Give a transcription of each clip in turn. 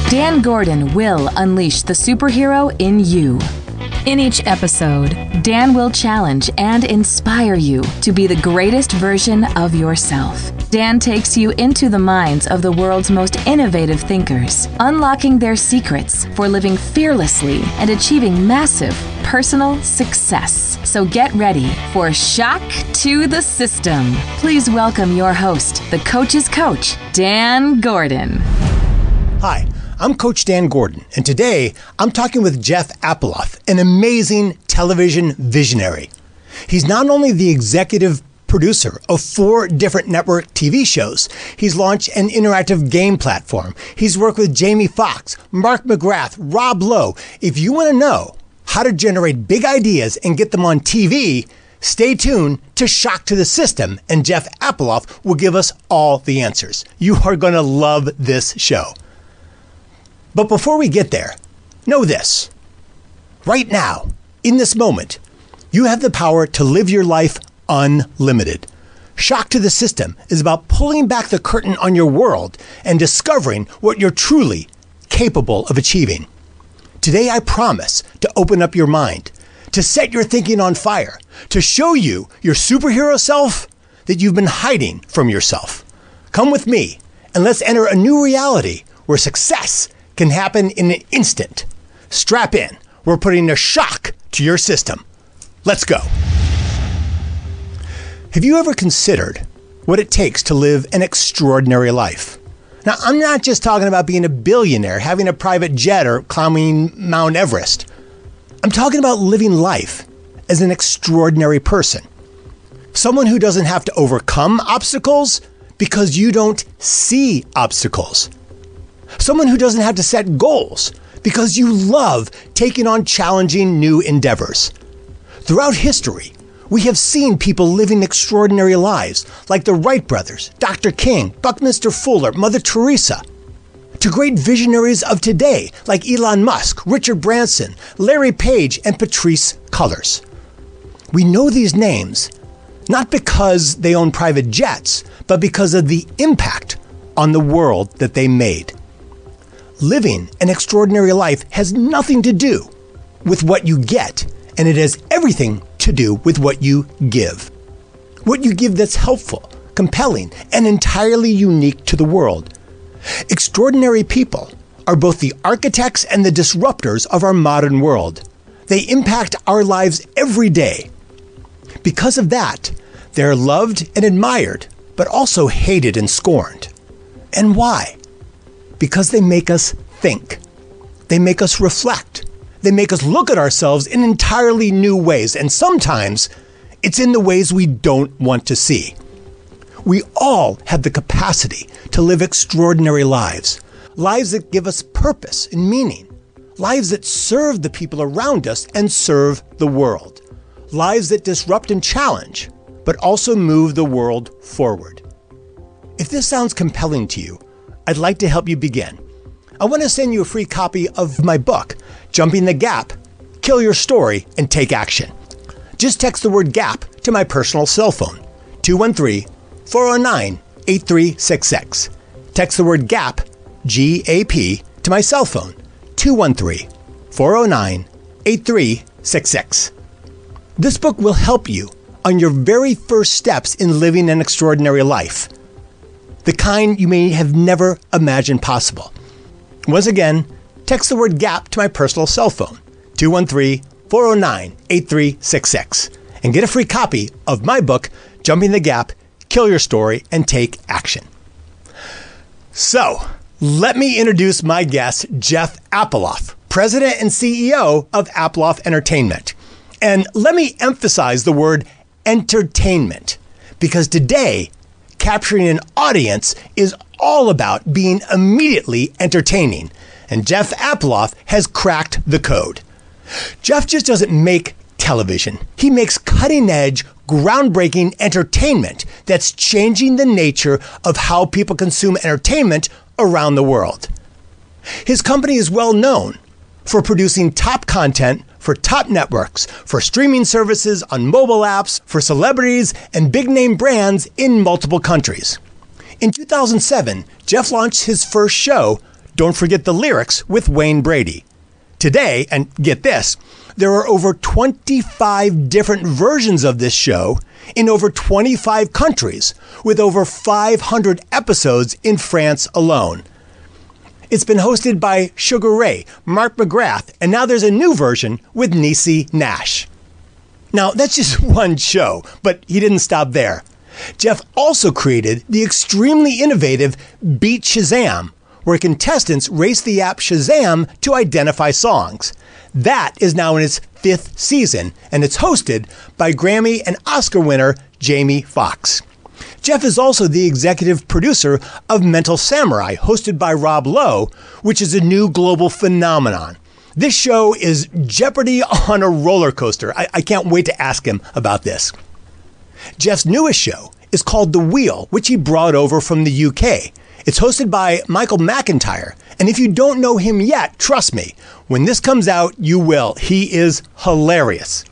Dan Gordon will unleash the superhero in you. In each episode, Dan will challenge and inspire you to be the greatest version of yourself. Dan takes you into the minds of the world's most innovative thinkers, unlocking their secrets for living fearlessly and achieving massive personal success. So get ready for Shock to the System. Please welcome your host, the coach's coach, Dan Gordon. Hi, I'm Coach Dan Gordon, and today I'm talking with Jeff Apploff, an amazing television visionary. He's not only the executive producer of 4 different network TV shows, he's launched an interactive game platform. He's worked with Jamie Foxx, Mark McGrath, Rob Lowe. If you want to know how to generate big ideas and get them on TV, stay tuned to Shock to the System, and Jeff Apploff will give us all the answers. You are going to love this show. But before we get there, know this. Right now, in this moment, you have the power to live your life unlimited. Shock to the System is about pulling back the curtain on your world and discovering what you're truly capable of achieving. Today, I promise to open up your mind, to set your thinking on fire, to show you your superhero self that you've been hiding from yourself. Come with me and let's enter a new reality where success can happen in an instant. Strap in. We're putting a shock to your system. Let's go. Have you ever considered what it takes to live an extraordinary life? Now, I'm not just talking about being a billionaire, having a private jet, or climbing Mount Everest. I'm talking about living life as an extraordinary person. Someone who doesn't have to overcome obstacles because you don't see obstacles. Someone who doesn't have to set goals because you love taking on challenging new endeavors. Throughout history, we have seen people living extraordinary lives, like the Wright brothers, Dr. King, Buckminster Fuller, Mother Teresa, to great visionaries of today, like Elon Musk, Richard Branson, Larry Page, and Patrisse Cullors. We know these names not because they own private jets, but because of the impact on the world that they made. Living an extraordinary life has nothing to do with what you get, and it has everything to do with what you give. What you give that's helpful, compelling, and entirely unique to the world. Extraordinary people are both the architects and the disruptors of our modern world. They impact our lives every day. Because of that, they're loved and admired, but also hated and scorned. And why? Because they make us think. They make us reflect. They make us look at ourselves in entirely new ways, and sometimes it's in the ways we don't want to see. We all have the capacity to live extraordinary lives, lives that give us purpose and meaning, lives that serve the people around us and serve the world, lives that disrupt and challenge, but also move the world forward. If this sounds compelling to you, I'd like to help you begin. I want to send you a free copy of my book, Jumping the Gap, Kill Your Story, and Take Action. Just text the word GAP to my personal cell phone, 213-409-8366. Text the word GAP, G-A-P, to my cell phone, 213-409-8366. This book will help you on your very first steps in living an extraordinary life, the kind you may have never imagined possible. Once again, text the word GAP to my personal cell phone, 213-409-8366, and get a free copy of my book, Jumping the Gap, Kill Your Story, and Take Action. So, let me introduce my guest, Jeff Apploff, President and CEO of Apploff Entertainment. And let me emphasize the word entertainment, because today, capturing an audience is all about being immediately entertaining, and Jeff Apploff has cracked the code. Jeff just doesn't make television. He makes cutting-edge, groundbreaking entertainment that's changing the nature of how people consume entertainment around the world. His company is well known for producing top content for top networks, for streaming services on mobile apps, for celebrities and big-name brands in multiple countries. In 2007, Jeff launched his first show, Don't Forget the Lyrics with Wayne Brady. Today, and get this, there are over 25 different versions of this show in over 25 countries, with over 500 episodes in France alone. It's been hosted by Sugar Ray, Mark McGrath, and now there's a new version with Niecy Nash. Now, that's just one show, but he didn't stop there. Jeff also created the extremely innovative Beat Shazzam, where contestants race the app Shazzam to identify songs. That is now in its 5th season, and it's hosted by Grammy and Oscar winner Jamie Foxx. Jeff is also the executive producer of Mental Samurai, hosted by Rob Lowe, which is a new global phenomenon. This show is Jeopardy on a roller coaster. I can't wait to ask him about this. Jeff's newest show is called The Wheel, which he brought over from the UK. It's hosted by Michael McIntyre, and if you don't know him yet, trust me, when this comes out, you will. He is hilarious.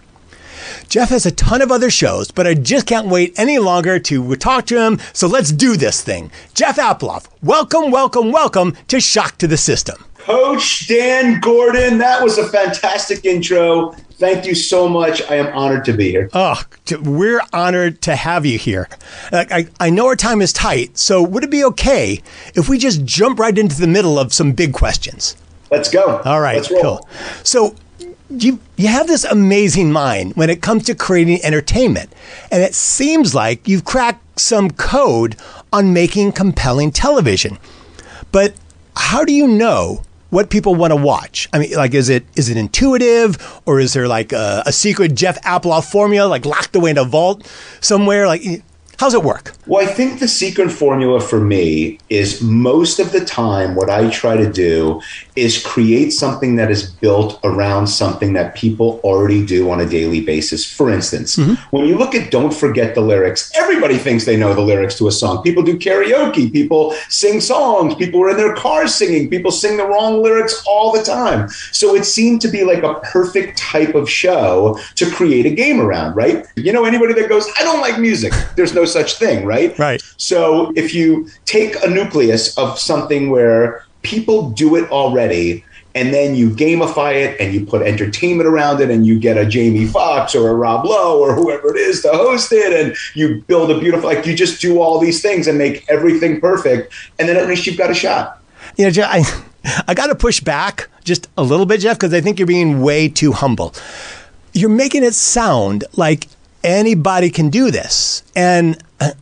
Jeff has a ton of other shows, but I just can't wait any longer to talk to him, so let's do this thing. Jeff Apploff, welcome, welcome, welcome to Shock to the System. Coach Dan Gordon, that was a fantastic intro. Thank you so much. I am honored to be here. Oh, we're honored to have you here. I know our time is tight, so would it be okay if we just jump right into the middle of some big questions? Let's go. All right, let's roll. Cool. So you have this amazing mind when it comes to creating entertainment, and it seems like you've cracked some code on making compelling television. But how do you know what people want to watch? I mean, like, is it intuitive, or is there like a secret Jeff Apploff formula, like locked away in a vault somewhere? Like, how's it work? Well, I think the secret formula for me is most of the time what I try to do is create something that is built around something that people already do on a daily basis. For instance, when you look at Don't Forget the Lyrics, everybody thinks they know the lyrics to a song. People do karaoke, people sing songs, people are in their cars singing, people sing the wrong lyrics all the time. So it seemed to be like a perfect type of show to create a game around, right? You know, anybody that goes, I don't like music, there's no such thing, right? Right. So if you take a nucleus of something where people do it already, and then you gamify it and you put entertainment around it, and you get a Jamie Foxx or a Rob Lowe or whoever it is to host it, and you build a beautiful, like, you just do all these things and make everything perfect, and then at least you've got a shot. You know, Jeff, I got to push back just a little bit, Jeff, because I think you're being way too humble. You're making it sound like anybody can do this. And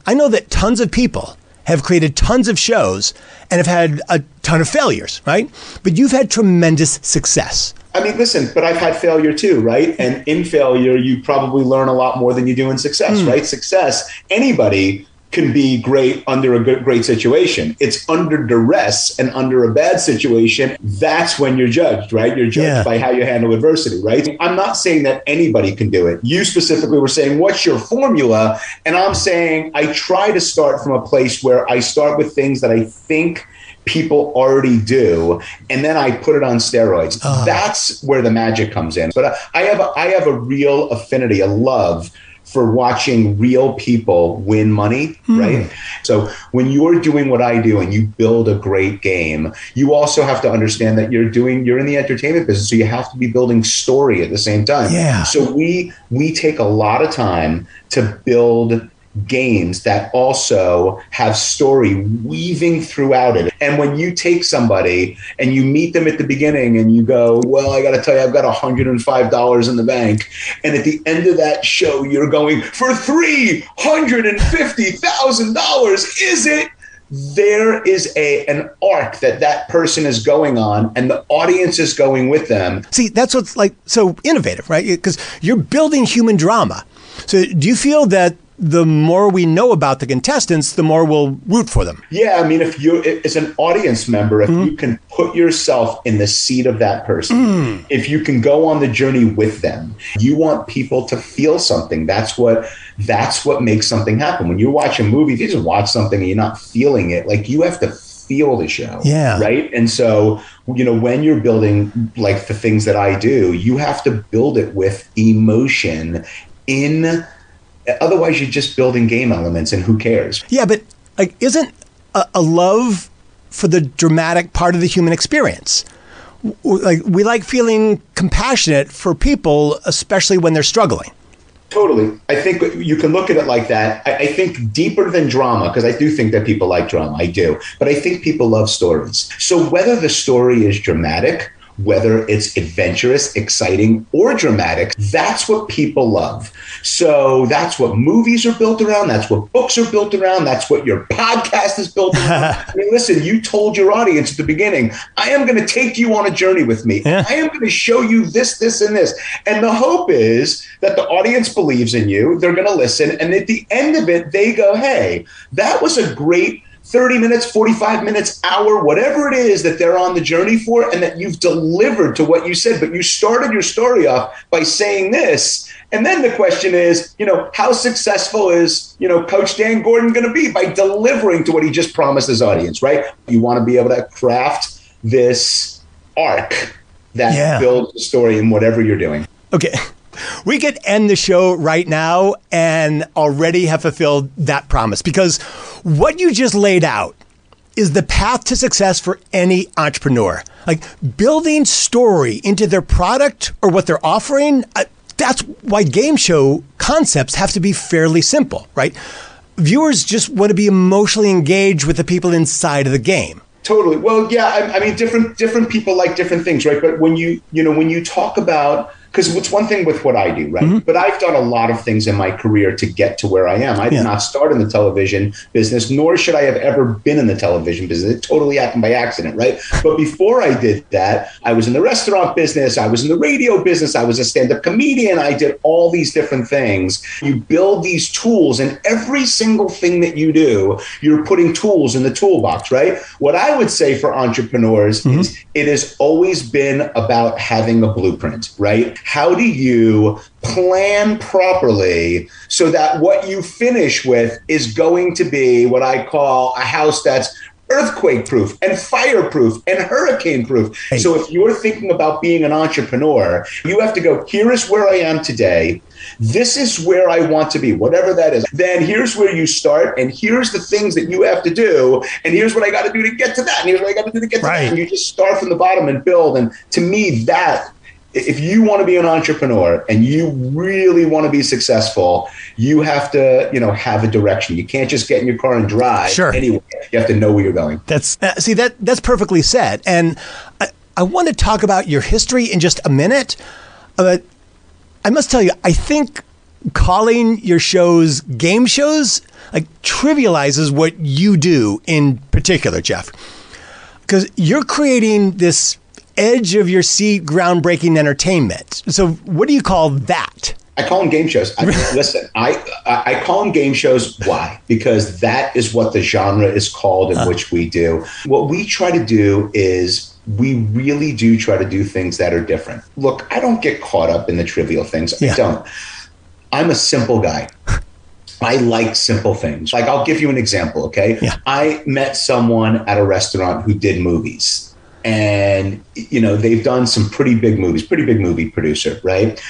I know that tons of people have created tons of shows and have had a ton of failures, right? But you've had tremendous success. I mean, listen, but I've had failure too, right? And in failure, you probably learn a lot more than you do in success, right? Success, anybody can be great under a great situation. It's under duress and under a bad situation, that's when you're judged, right? You're judged by how you handle adversity, right? I'm not saying that anybody can do it. You specifically were saying, what's your formula? And I'm saying I try to start from a place where I start with things that I think people already do, and then I put it on steroids. That's where the magic comes in. But I have a real affinity, a love for watching real people win money, right? So when you're doing what I do and you build a great game, you also have to understand that you're in the entertainment business, so you have to be building story at the same time. Yeah. So we take a lot of time to build games that also have story weaving throughout it. And when you take somebody and you meet them at the beginning and you go, well, I got to tell you, I've got $105 in the bank. And at the end of that show, you're going, for $350,000, is it? There is an arc that person is going on, and the audience is going with them. See, that's what's like so innovative, right? Because you're building human drama. So do you feel that the more we know about the contestants, the more we'll root for them? Yeah, I mean, if you, as an audience member, if you can put yourself in the seat of that person, if you can go on the journey with them, you want people to feel something. That's what makes something happen. When you watch a movie, if you just watch something and you're not feeling it, like, you have to feel the show. Yeah. Right. And so, you know, when you're building like the things that I do, you have to build it with emotion otherwise you're just building game elements, and who cares? Yeah, but like, isn't a love for the dramatic part of the human experience. Like, we like feeling compassionate for people, especially when they're struggling. Totally. I think you can look at it like that. I think deeper than drama, because I do think that people like drama. I do. But I think people love stories. So whether the story is dramatic, whether it's adventurous, exciting, or dramatic, that's what people love. So that's what movies are built around. That's what books are built around. That's what your podcast is built around. I mean, listen, you told your audience at the beginning, I am going to take you on a journey with me. Yeah. I am going to show you this, this, and this. And the hope is that the audience believes in you. They're going to listen. And at the end of it, they go, hey, that was a great 30 minutes, 45 minutes, hour, whatever it is that they're on the journey for, and that you've delivered to what you said. But you started your story off by saying this. And then the question is, how successful is, Coach Dan Gordon going to be by delivering to what he just promised his audience, right? You want to be able to craft this arc that builds the story in whatever you're doing. Okay. We could end the show right now and already have fulfilled that promise, because what you just laid out is the path to success for any entrepreneur. Like, building story into their product or what they're offering, that's why game show concepts have to be fairly simple, right? Viewers just want to be emotionally engaged with the people inside of the game. Totally. Well, yeah, I mean, different people like different things, right? But when you talk about, because it's one thing with what I do, right? Mm-hmm. But I've done a lot of things in my career to get to where I am. I did not start in the television business, nor should I have ever been in the television business. It totally happened by accident, right? But before I did that, I was in the restaurant business. I was in the radio business. I was a stand-up comedian. I did all these different things. You build these tools, and every single thing that you do, you're putting tools in the toolbox, right? What I would say for entrepreneurs is it has always been about having a blueprint, right? How do you plan properly so that what you finish with is going to be what I call a house that's earthquake proof and fireproof and hurricane proof. Hey. So if you're thinking about being an entrepreneur, you have to go, here is where I am today. This is where I want to be, whatever that is. Then here's where you start, and here's the things that you have to do, and here's what I got to do to get to that, and here's what I got to do to get to that. And you just start from the bottom and build. And to me, that, if you want to be an entrepreneur and you really want to be successful, you have to, have a direction. You can't just get in your car and drive anywhere. You have to know where you're going. That's perfectly said. And I want to talk about your history in just a minute. But I must tell you, I think calling your shows game shows trivializes what you do in particular, Jeff. Because you're creating this edge of your seat, groundbreaking entertainment. So what do you call that? I call them game shows. Listen, I call them game shows. Why? Because that is what the genre is called in which we do. What we try to do is we really do try to do things that are different. Look, I don't get caught up in the trivial things. I don't. I'm a simple guy. I like simple things. Like, I'll give you an example, okay? Yeah. I met someone at a restaurant who did movies. And, they've done some pretty big movies, pretty big movie producer, right?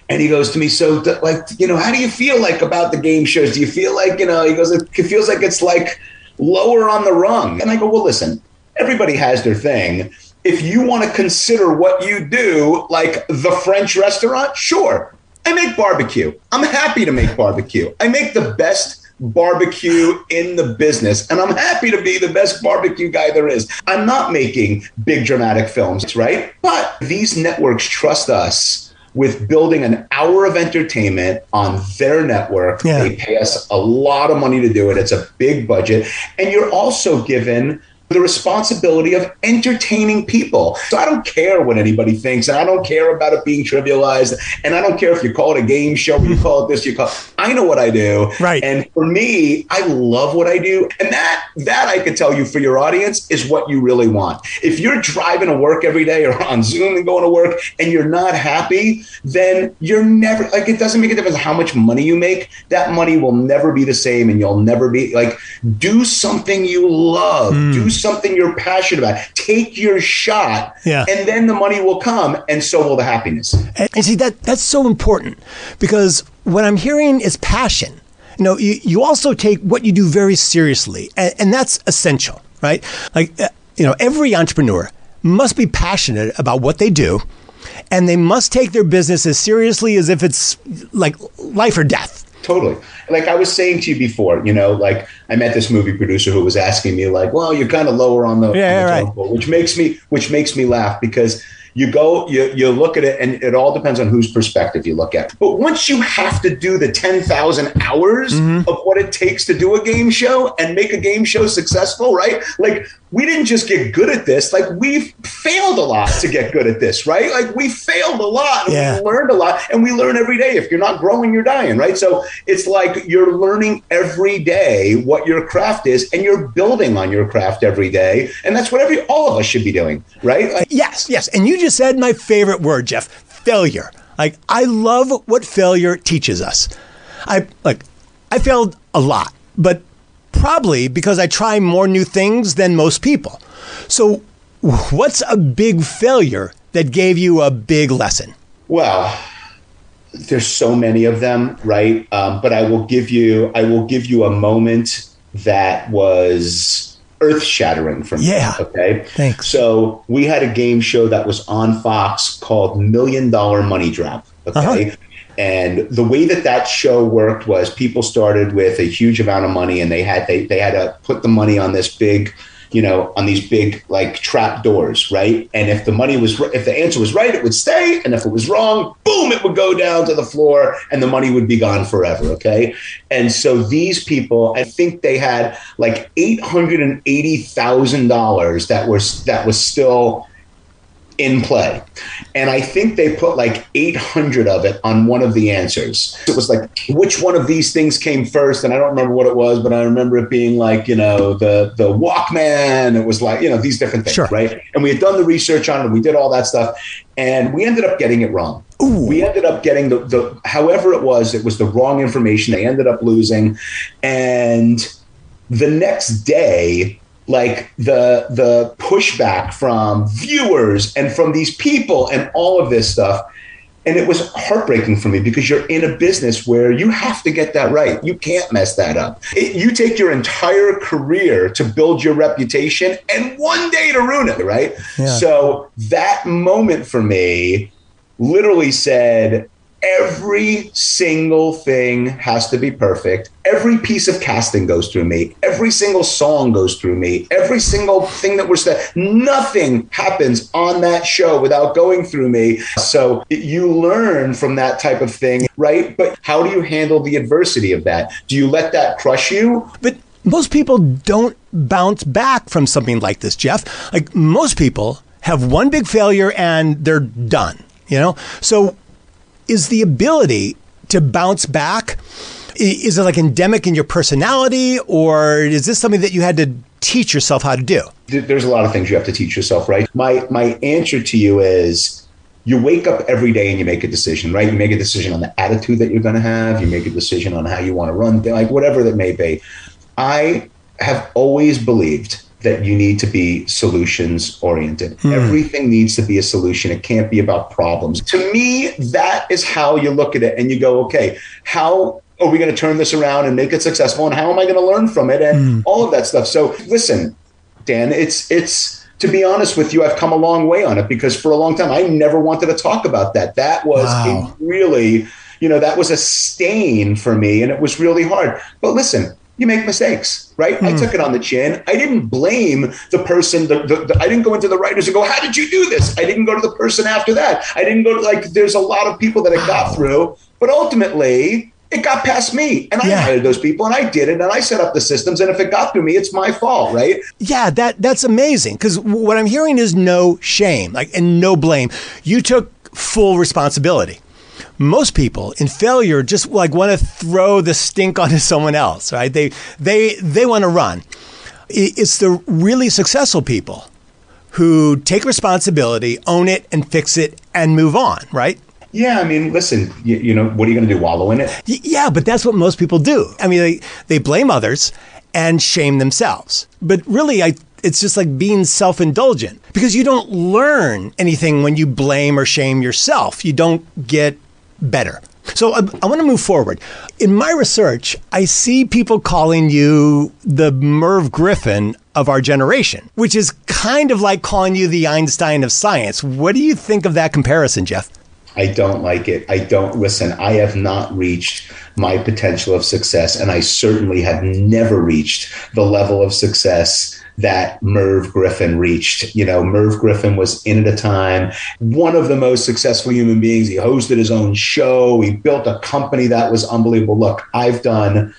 And he goes to me, so, how do you feel about the game shows? Do you feel he goes, it feels like it's lower on the rung. And I go, well, listen, everybody has their thing. If you want to consider what you do like the French restaurant, sure. I make barbecue. I'm happy to make barbecue. I make the best barbecue in the business, and I'm happy to be the best barbecue guy there is. I'm not making big dramatic films, right? But these networks trust us with building an hour of entertainment on their network. Yeah. They pay us a lot of money to do it. It's a big budget. And you're also given the responsibility of entertaining people. So I don't care what anybody thinks, and I don't care about it being trivialized, and I don't care if you call it a game show or you call it this, I know what I do. Right. And for me, I love what I do. And that I can tell you for your audience is what you really want. If you're driving to work every day or on Zoom and going to work and you're not happy, then you're never, it doesn't make a difference how much money you make. That money will never be the same, and you'll never be do something you love. Do something you're passionate about. Take your shot, and then the money will come, and so will the happiness. And see, that's so important, because what I'm hearing is passion. You also take what you do very seriously, and that's essential. right? Like, every entrepreneur must be passionate about what they do, and they must take their business as seriously as if it's like life or death. Totally. Like I was saying to you before, like I met this movie producer who was asking me like, well, you're kind of lower on the, totem pole, which makes me laugh because you look at it and it all depends on whose perspective you look at. But once you have to do the 10,000 hours of what it takes to do a game show and make a game show successful, right? Like we didn't just get good at this, like we've failed a lot to get good at this, right? Like we failed a lot and we learned a lot, and we learn every day. If you're not growing, you're dying, right? So it's like you're learning every day what your craft is, and you're building on your craft every day. And that's what all of us should be doing, right? Like, yes. And you just said my favorite word, Jeff, failure. Like I love what failure teaches us. I failed a lot, but probably because I try more new things than most people. So what's a big failure that gave you a big lesson? Well, there's so many of them, right? But I will give you a moment that was earth-shattering for me. Yeah. Okay. Thanks. So we had a game show that was on Fox called $1 Million Money Drop. Okay. And the way that show worked was people started with a huge amount of money, and they had to put the money on this big, on these big like trap doors, right? And if the answer was right, it would stay, and if it was wrong, boom, it would go down to the floor, and the money would be gone forever. Okay, and so these people, I think they had like $880,000 that was still in play. And I think they put like 800 of it on one of the answers. It was like, which one of these things came first? And I don't remember what it was, but I remember it being like, the Walkman. It was like, these different things, right? And we had done the research on it. We did all that stuff. And we ended up getting it wrong. Ooh. We ended up getting however it was the wrong information. They ended up losing. And the next day, like the pushback from viewers and from these people and all of this stuff. And it was heartbreaking for me because you're in a business where you have to get that right. You can't mess that up. You take your entire career to build your reputation and one day to ruin it, right? Yeah. So that moment for me literally said, every single thing has to be perfect. Every piece of casting goes through me. Every single song goes through me. Every single thing that was said, nothing happens on that show without going through me. So you learn from that type of thing, right? But how do you handle the adversity of that? Do you let that crush you? But most people don't bounce back from something like this, Jeff. Like most people have one big failure and they're done, So is the ability to bounce back, is it like endemic in your personality, or is this something that you had to teach yourself how to do? There's a lot of things you have to teach yourself, right? My answer to you is you wake up every day and you make a decision, right? You make a decision on the attitude that you're going to have. You make a decision on how you want to run, like whatever that may be. I have always believed that you need to be solutions oriented. Everything needs to be a solution. It can't be about problems. To me, that is how you look at it and you go, okay, how are we going to turn this around and make it successful? And how am I going to learn from it? And all of that stuff. So listen, Dan, it's to be honest with you, I've come a long way on it because for a long time, I never wanted to talk about that. That was a really, that was a stain for me and it was really hard. But listen, you make mistakes, right? I took it on the chin. I didn't blame the person. I didn't go into the writers and go, how did you do this? I didn't go to the person after that. I didn't go to there's a lot of people that it got through, but ultimately it got past me and I hired those people and I did it and I set up the systems. And if it got through me, it's my fault, right? Yeah, that's amazing. Because what I'm hearing is no shame, and no blame. You took full responsibility. Most people in failure just want to throw the stink onto someone else, right? They want to run. It's the really successful people who take responsibility, own it, and fix it, and move on, right? Yeah, I mean, listen, what are you going to do, wallow in it? Yeah, but that's what most people do. I mean, they blame others and shame themselves. But really, it's just like being self-indulgent because you don't learn anything when you blame or shame yourself. You don't get better. So I want to move forward. In my research, I see people calling you the Merv Griffin of our generation, which is kind of like calling you the Einstein of science. What do you think of that comparison, Jeff? I don't like it. Listen, I have not reached my potential of success, and I certainly have never reached the level of success that Merv Griffin reached. Merv Griffin was in at a time, one of the most successful human beings. He hosted his own show. He built a company that was unbelievable. Look, I've done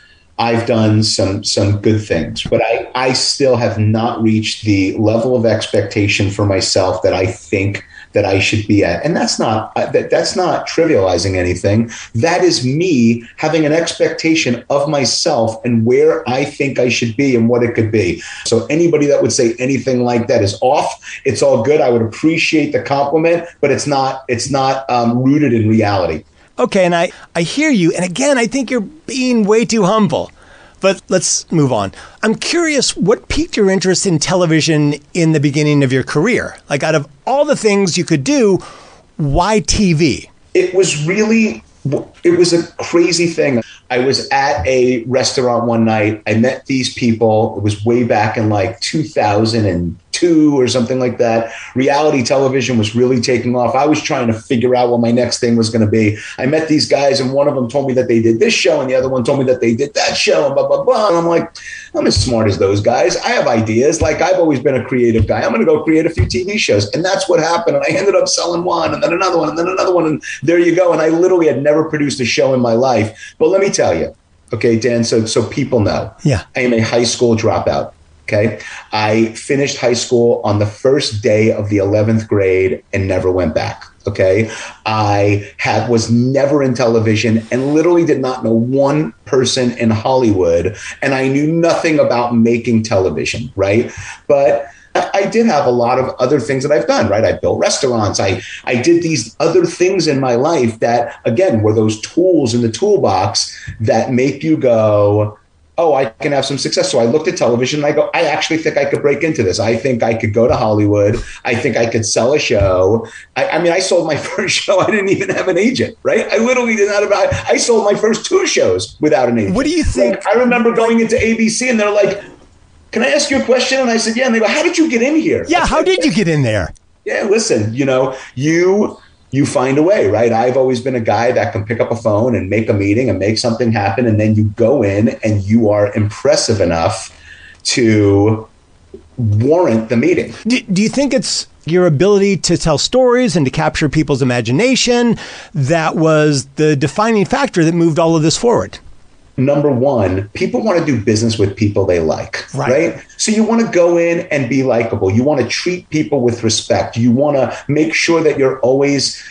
some good things, but I still have not reached the level of expectation for myself that I think that I should be at. And that's not trivializing anything. That is me having an expectation of myself and where I think I should be and what it could be. So anybody that would say anything like that is off. It's all good. I would appreciate the compliment, but it's not rooted in reality. Okay, and I hear you. And again, I think you're being way too humble. But let's move on. I'm curious, what piqued your interest in television in the beginning of your career? Like, out of all the things you could do, why TV? It was a crazy thing. I was at a restaurant one night. I met these people. It was way back in like 2002 or something like that. Reality television was really taking off. I was trying to figure out what my next thing was going to be. I met these guys, and one of them told me that they did this show, and the other one told me that they did that show, and blah, blah, blah. And I'm like, I'm as smart as those guys. I have ideas. Like, I've always been a creative guy. I'm going to go create a few TV shows. And that's what happened. And I ended up selling one, and then another one, and then another one. And there you go. And I literally had never produced a show in my life. But let me tell you, okay, Dan, so people know. Yeah. I am a high school dropout. Okay. I finished high school on the first day of the 11th grade and never went back. Okay. I was never in television and literally did not know one person in Hollywood. And I knew nothing about making television. Right. But I did have a lot of other things that I've done, right? I built restaurants. I did these other things in my life that, again, were those tools in the toolbox that make you go, oh, I can have some success. So I looked at television and I go, I actually think I could break into this. I think I could go to Hollywood. I think I could sell a show. I mean, I sold my first show. I didn't even have an agent, right? I literally did not I sold my first 2 shows without an agent. What do you think? Like, I remember going into ABC and they're like, can I ask you a question? And I said, yeah. And they go, how did you get in here? Yeah, how did you get in there? Yeah, listen, you find a way, right? I've always been a guy that can pick up a phone and make a meeting and make something happen. And then you go in and you are impressive enough to warrant the meeting. Do you think it's your ability to tell stories and to capture people's imagination that was the defining factor that moved all of this forward? Number one, people want to do business with people they like, right? So you want to go in and be likable. You want to treat people with respect. You want to make sure that you're always,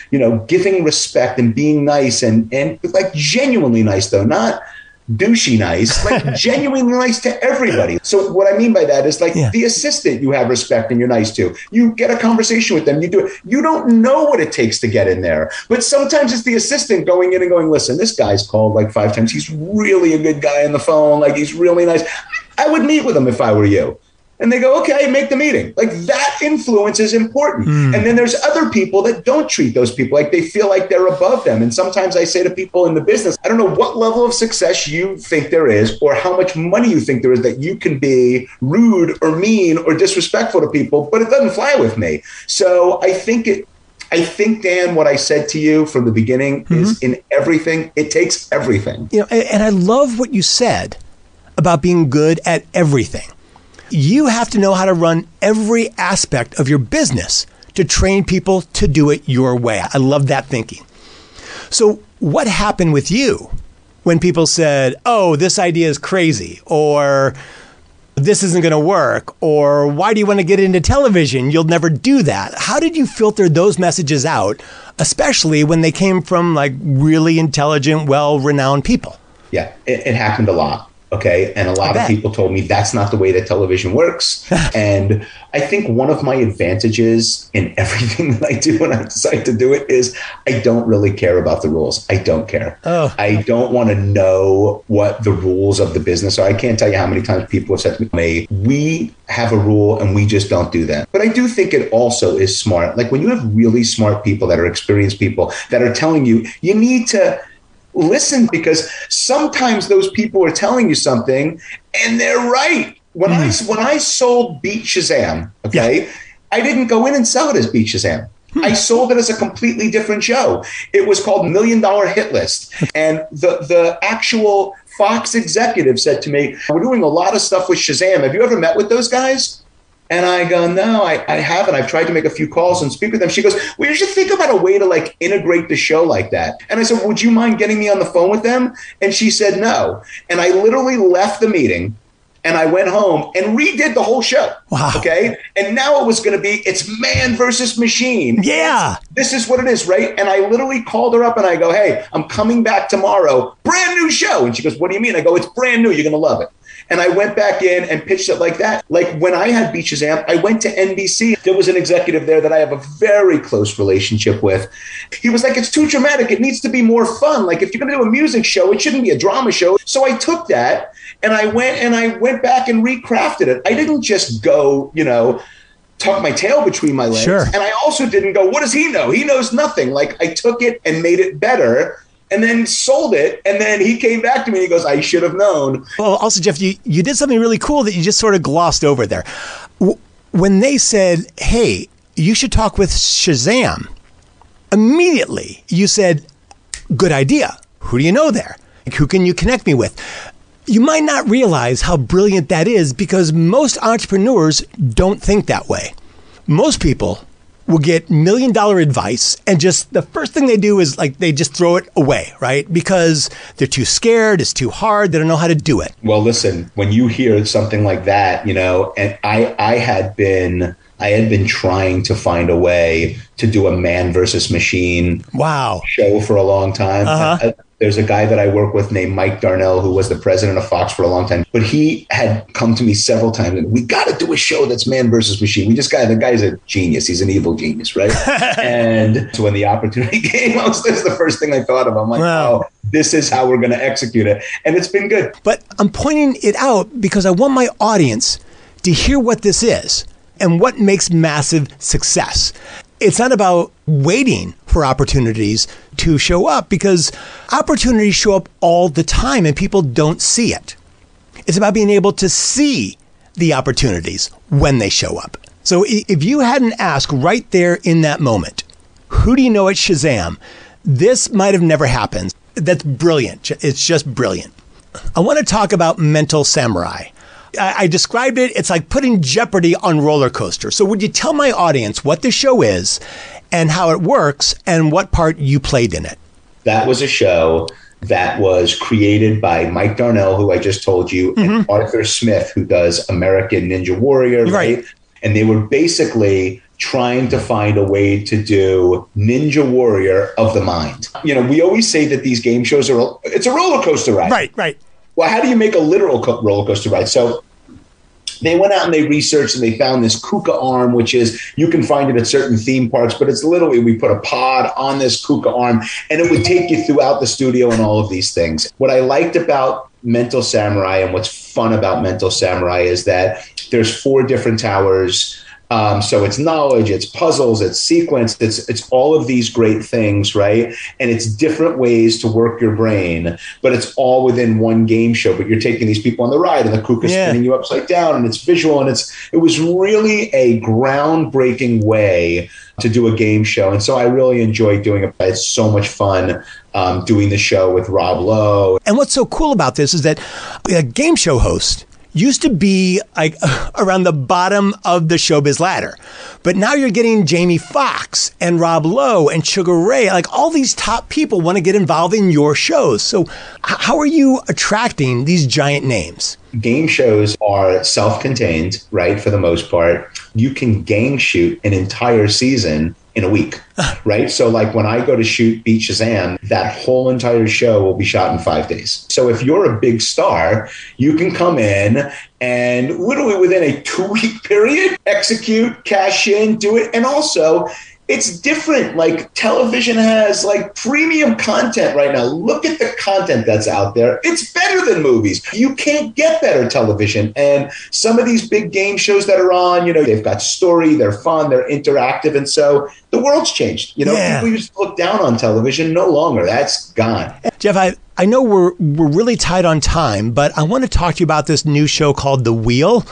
giving respect and being nice and like genuinely nice, though, not douchey nice, like genuinely nice to everybody. So what I mean by that is like the assistant you have respect and you're nice to. You get a conversation with them, you do it. You don't know what it takes to get in there. But sometimes it's the assistant going in and going, listen, this guy's called like 5 times. He's really a good guy on the phone. Like, he's really nice. I would meet with him if I were you. And they go, okay, make the meeting. Like, that influence is important. And then there's other people that don't treat those people like they feel like they're above them. And sometimes I say to people in the business, I don't know what level of success you think there is or how much money you think there is that you can be rude or mean or disrespectful to people, but it doesn't fly with me. So I think, Dan, what I said to you from the beginning is in everything, it takes everything. And I love what you said about being good at everything. You have to know how to run every aspect of your business to train people to do it your way. I love that thinking. So what happened with you when people said, oh, this idea is crazy, or this isn't going to work, or why do you want to get into television? You'll never do that. How did you filter those messages out, especially when they came from like really intelligent, well-renowned people? Yeah, it happened a lot. Okay. And a lot of people told me that's not the way that television works. And I think one of my advantages in everything that I do when I decide to do it is I don't really care about the rules. I don't care. I don't want to know what the rules of the business are. I can't tell you how many times people have said to me, we have a rule and we just don't do that. But I do think it also is smart. Like, when you have really smart people that are experienced people that are telling you, you need to listen, because sometimes those people are telling you something and they're right. When I sold Beat Shazzam, okay, I didn't go in and sell it as Beat Shazzam. I sold it as a completely different show. It was called $1 Million Hit List. And the actual Fox executive said to me, we're doing a lot of stuff with Shazam. Have you ever met with those guys? And I go, no, I haven't. I've tried to make a few calls and speak with them. She goes, well, you should think about a way to like integrate the show like that. And I said, would you mind getting me on the phone with them? And she said, no. And I literally left the meeting and I went home and redid the whole show. Wow. Okay. And now it was going to be, it's man versus machine. Yeah. This is what it is, right? And I literally called her up and I go, hey, I'm coming back tomorrow. Brand new show. And she goes, what do you mean? I go, it's brand new. You're going to love it. And I went back in and pitched it like that. Like when I had Beat Shazzam, I went to NBC. There was an executive there that I have a very close relationship with. He was like, it's too dramatic. It needs to be more fun. Like if you're going to do a music show, it shouldn't be a drama show. So I took that and I went back and recrafted it. I didn't just go, tuck my tail between my legs. Sure. And I also didn't go, what does he know? He knows nothing. Like I took it and made it better. And then sold it. And then he came back to me and he goes, I should have known. Well, also, Jeff, you did something really cool that you just sort of glossed over there. When they said, hey, you should talk with Shazam, immediately you said, good idea. Who do you know there? Who can you connect me with? You might not realize how brilliant that is because most entrepreneurs don't think that way. Most people will get $1 million advice and just the first thing they do is like they just throw it away, right? Because they're too scared, it's too hard, they don't know how to do it. Well, listen, when you hear something like that, and I had been trying to find a way to do a man versus machine show for a long time. There's a guy that I work with named Mike Darnell, who was the president of Fox for a long time. But he had come to me several times and we got to do a show that's man versus machine. The guy's a genius. He's an evil genius, right? And so when the opportunity came, that's the first thing I thought of. I'm like, oh, this is how we're going to execute it. And it's been good. But I'm pointing it out because I want my audience to hear what this is and what makes massive success. It's not about waiting for opportunities to show up because opportunities show up all the time and people don't see it. It's about being able to see the opportunities when they show up. So if you had an ask right there in that moment, who do you know at Shazam? This might have never happened. That's brilliant. It's just brilliant. I want to talk about Mental Samurai. I described it. It's like putting Jeopardy on rollercoaster. So would you tell my audience what the show is and how it works and what part you played in it? That was a show that was created by Mike Darnell, who I just told you, and Arthur Smith, who does American Ninja Warrior, right? And they were basically trying to find a way to do Ninja Warrior of the mind. We always say that these game shows it's a roller coaster ride. Right. Well, how do you make a literal roller coaster ride? So they went out and they researched and they found this Kuka arm, which is, you can find it at certain theme parks, but it's literally, we put a pod on this Kuka arm and it would take you throughout the studio and all of these things. What I liked about Mental Samurai and what's fun about Mental Samurai is that there's 4 different towers. So it's knowledge, it's puzzles, it's sequence, it's all of these great things, right? And it's different ways to work your brain, but it's all within one game show. But you're taking these people on the ride and the Kuka's spinning you upside down and it's visual and it was really a groundbreaking way to do a game show. And so I really enjoyed doing it. It's so much fun doing the show with Rob Lowe. And what's so cool about this is that a game show host used to be like around the bottom of the showbiz ladder. But now you're getting Jamie Foxx and Rob Lowe and Sugar Ray. Like all these top people want to get involved in your shows. So how are you attracting these giant names? Game shows are self-contained, right? For the most part, you can gang shoot an entire season in a week, right? So like when I go to shoot Beat Shazzam, that whole entire show will be shot in 5 days. So if you're a big star, you can come in and literally within a 2-week period, execute, cash in, do it. And also It's different. Like television has like premium content right now. Look at the content that's out there. It's better than movies. You can't get better television. And some of these big game shows that are on, they've got story, they're fun, they're interactive. And so the world's changed. People used to look down on television, no longer. That's gone. Jeff, I know we're really tight on time, but I want to talk to you about this new show called The Wheel.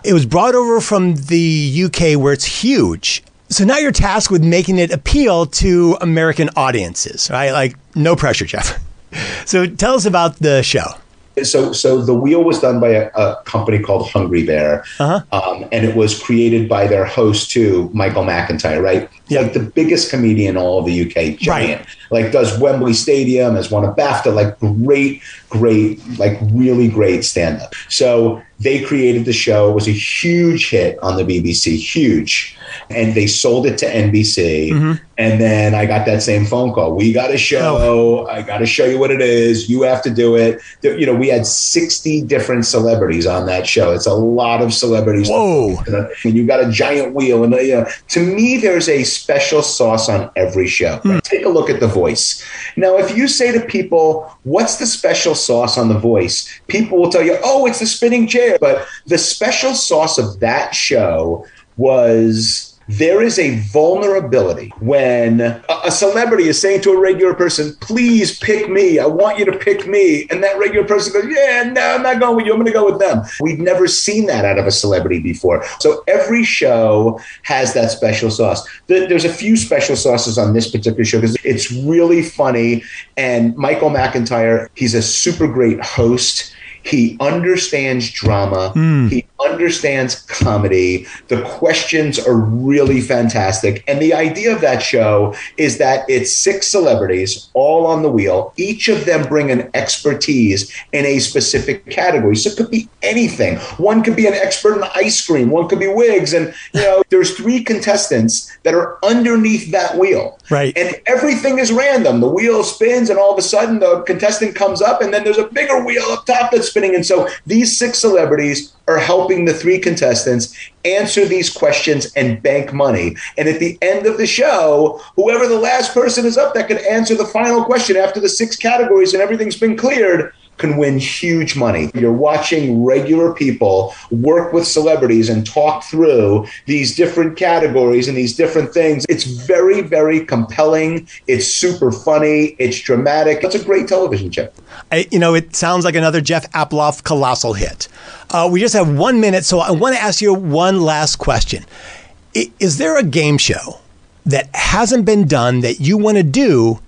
It was brought over from the UK where it's huge. So now you're tasked with making it appeal to American audiences, right? Like, no pressure, Jeff. So tell us about the show. So The Wheel was done by a company called Hungry Bear, and it was created by their host too, Michael McIntyre, right? Yeah. Like the biggest comedian in all of the UK, giant. Right. Like does Wembley Stadium, has won a BAFTA, like great, like really great stand-up. So they created the show. It was a huge hit on the BBC, huge. And they sold it to NBC. Mm-hmm. And then I got that same phone call. We got a show. Oh. I got to show you what it is. You have to do it. We had 60 different celebrities on that show. It's a lot of celebrities. Whoa. And you got a giant wheel. And to me, there's a special sauce on every show. Right? Take a look at The Voice. Now, if you say to people, what's the special sauce on The Voice? People will tell you, oh, it's the spinning chair. But the special sauce of that show was there is a vulnerability when a celebrity is saying to a regular person, please pick me. I want you to pick me. And that regular person goes, yeah, no, I'm not going with you. I'm going to go with them. We've never seen that out of a celebrity before. So every show has that special sauce. There's a few special sauces on this particular show because it's really funny. And Michael McIntyre, he's a super great host. He understands drama. He understands comedy. The questions are really fantastic. And the idea of that show is that it's 6 celebrities all on the wheel. Each of them bring an expertise in a specific category. So it could be anything. One could be an expert in ice cream. One could be wigs. And, there's 3 contestants that are underneath that wheel. Right. And everything is random. The wheel spins and all of a sudden the contestant comes up and then there's a bigger wheel up top that's spinning. And so these 6 celebrities are helping the 3 contestants answer these questions and bank money. And at the end of the show, whoever the last person is up that can answer the final question after the 6 categories and everything's been cleared can win huge money. You're watching regular people work with celebrities and talk through these different categories and these different things. It's very, very compelling. It's super funny. It's dramatic. It's a great television show. It sounds like another Jeff Apploff colossal hit. We just have 1 minute, so I want to ask you one last question. Is there a game show that hasn't been done that you want to do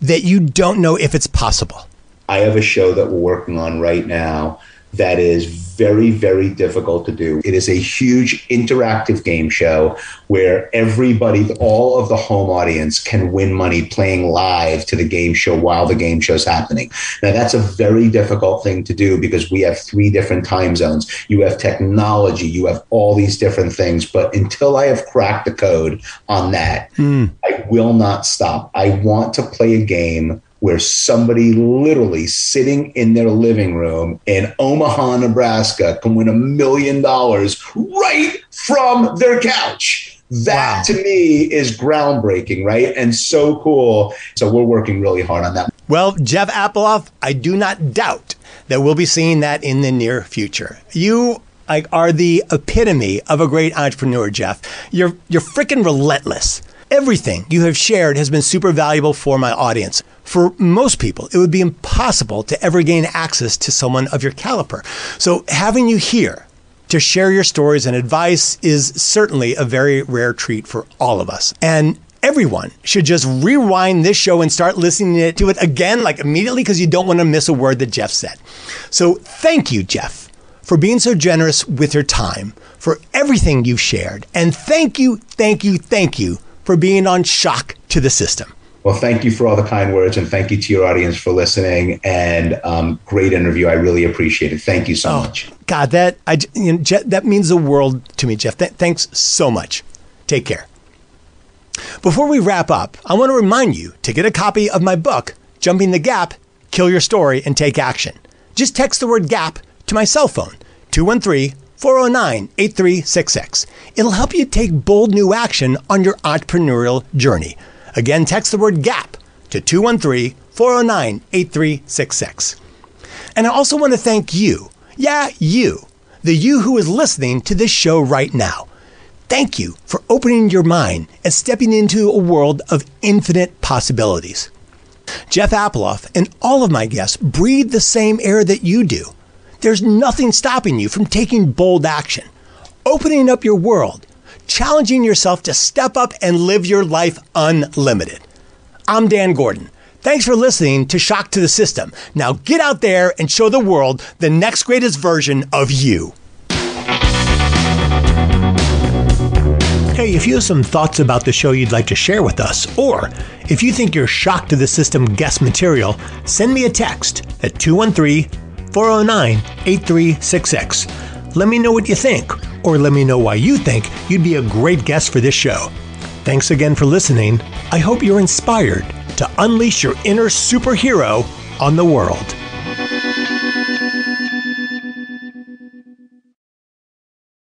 that you don't know if it's possible? I have a show that we're working on right now that is very, very difficult to do. It is a huge interactive game show where everybody, all of the home audience can win money playing live to the game show while the game show's happening. Now, that's a very difficult thing to do because we have 3 different time zones. You have technology, you have all these different things. But until I have cracked the code on that, I will not stop. I want to play a game where somebody literally sitting in their living room in Omaha, Nebraska can win $1 million right from their couch. That to me is groundbreaking, right? And so cool. So we're working really hard on that. Well, Jeff Apploff, I do not doubt that we'll be seeing that in the near future. You are the epitome of a great entrepreneur, Jeff. You're freaking relentless. Everything you have shared has been super valuable for my audience. For most people, it would be impossible to ever gain access to someone of your caliber. So having you here to share your stories and advice is certainly a very rare treat for all of us. And everyone should just rewind this show and start listening to it again, like immediately, because you don't want to miss a word that Jeff said. So thank you, Jeff, for being so generous with your time, for everything you've shared. And thank you for being on Shock to the System. Well, thank you for all the kind words, and thank you to your audience for listening. And great interview. I really appreciate it. Thank you so much. God, that means the world to me, Jeff. Thanks so much. Take care. Before we wrap up, I want to remind you to get a copy of my book, Jumping the Gap, Kill Your Story, and Take Action. Just text the word GAP to my cell phone, 213-409-8366. It'll help you take bold new action on your entrepreneurial journey. Again, text the word GAP to 213-409-8366. And I also want to thank you. Yeah, you. The you who is listening to this show right now. Thank you for opening your mind and stepping into a world of infinite possibilities. Jeff Apploff and all of my guests breathe the same air that you do. There's nothing stopping you from taking bold action, opening up your world, challenging yourself to step up and live your life unlimited. I'm Dan Gordon. Thanks for listening to Shock to the System. Now get out there and show the world the next greatest version of you. Hey, if you have some thoughts about the show you'd like to share with us, or if you think you're Shock to the System guest material, send me a text at 213-409-8366. Let me know what you think, or let me know why you think you'd be a great guest for this show. Thanks again for listening. I hope you're inspired to unleash your inner superhero on the world.